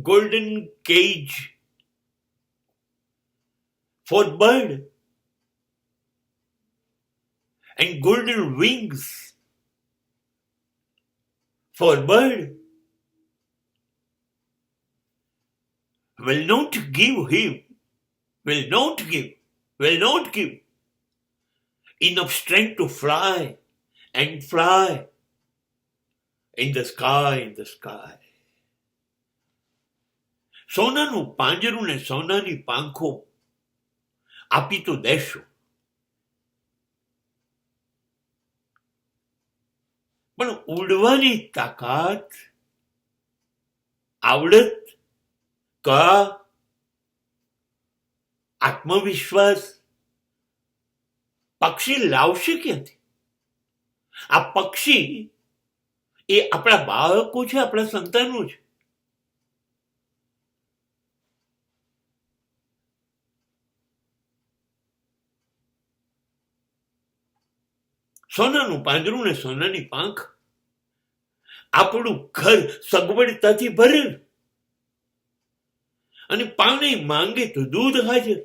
golden cage for bird and golden wings for bird will not give enough strength to fly and fly in the sky. સોનાનું પાંજરું ને સોનાની પાંખો આપી તો દેશો, પણ ઉડવાની તાકાત, આવડત, કળા, આત્મવિશ્વાસ પક્ષી લાવશે ક્યાંથી? આ પક્ષી એ આપણા બાળકો છે, આપણા સંતાનો છે. સોનાનું પાંજરું ને સોનાની પાંખ, આપણું ઘર સગવડતાથી ભરેલું, અને પાણી માંગે તો દૂધ હાજર.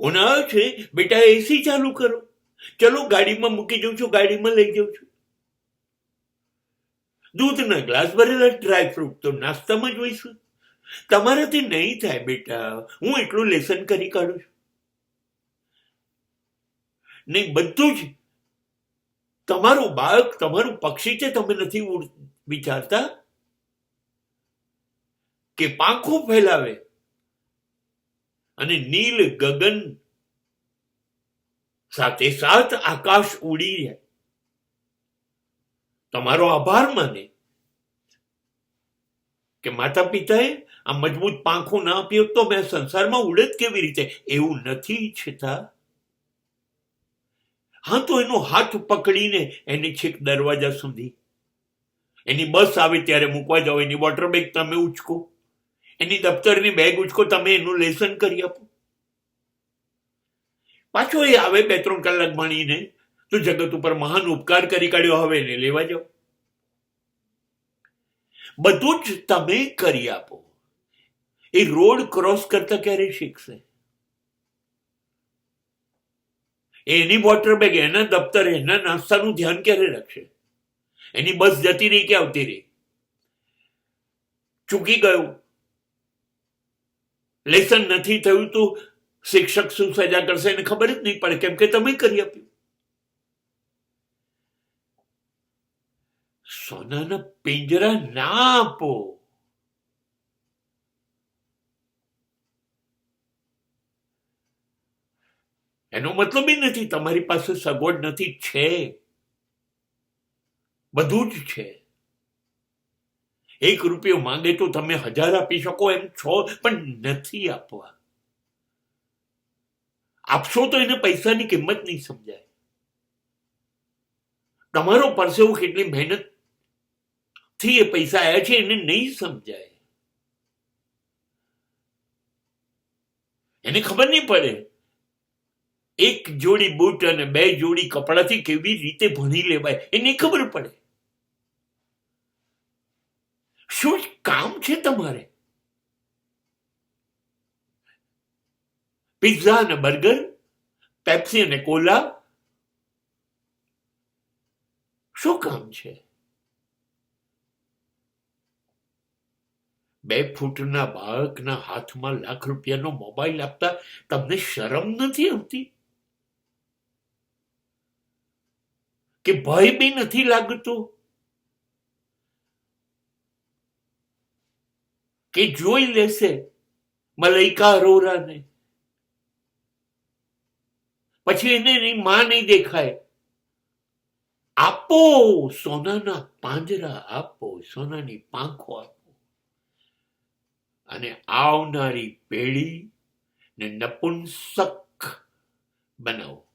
ઉનાળો છે, બેટા એસી ચાલુ કરો, ચલો ગાડીમાં મૂકી જઉં છું, ગાડીમાં લઈ જાઉં છું. દૂધના ગ્લાસ ભરેલા, ડ્રાય ફ્રૂટ તો નાસ્તામાં જ હોઈશું. તમારાથી નહીં થાય બેટા, હું એટલું લેસન કરી કાઢું છું. નહીં, બધું જ તમારું બાળક, તમારું પક્ષી છે. તમે નથી વિચારતા કે પાંખો ફેલાવે અને નીલ ગગન સાથે સાત આકાશ ઉડી જાય. તમારો આભાર માને કે માતા પિતાએ આ મજબૂત પાંખો ના આપ્યો તો મેં સંસારમાં ઉડત કેવી રીતે? એવું નથી ઈચ્છતા. હા, તો એનો હાથ પકડીને એને છેક દરવાજા સુધી, એની બસ આવે ત્યારે મૂકવા જાઓ, એની વોટર બેગ તમે ઉચકો, એની દફતરની બેગ ઉચકો, તમે એનું લેસન કરી આપો. પાછો એ આવે 2-3 કલાક ભણીને તો જગત ઉપર મહાન ઉપકાર કરી કાઢ્યો, હવે એને લેવા જાઓ. બધું જ તમે કરી આપો. એ રોડ ક્રોસ કરતા ક્યારે શીખશે? એની વોટર બેગ, એના દફતર, એના નાસ્તાનું ધ્યાન ક્યારે રાખશે? એની બસ જતી રહી કે આવતી રહી? ચૂકી ગયું, લેસન નથી થયું તો શિક્ષક શું સજા કરશે એને ખબર જ નહીં પડે, કેમ કે તમે કરી આપ્યું. સોનાના પિંજરા ના આપો. એનો મતલબ એ નથી તમારી પાસે સગવડ નથી, છે, બધું જ છે. 1 રૂપિયો માંગે તો તમે 1000 આપી શકો એમ છો, પણ નથી આપવા. આપશો તો એને પૈસાની કિંમત નહીં સમજાય. તમારો પરસેવો કેટલી મહેનત થી એ પૈસા આવ્યા છે એને નહીં સમજાય. એને ખબર નહીં પડે 1 જોડી બૂટ અને 2 જોડી કપડાથી કેવી રીતે ભણી લેવાય, એને ખબર પડે. શું કામ છે તમારે? પિઝા અને બર્ગર, પેપ્સી અને કોલા, શું કામ છે? 2 ફૂટના બાળકના હાથમાં લાખ રૂપિયાનો મોબાઈલ આપતા તમને શરમ નથી આવતી? કે ભય બી નથી લાગતો કે જોઈ લેશે મલાઈકા અરોરાને, પછી એને એની માં નહીં દેખાય? આપો સોનાના પાંજરા, આપો સોનાની પાંખો આપો, અને આવનારી પેઢી ને નપુંસક બનાવો.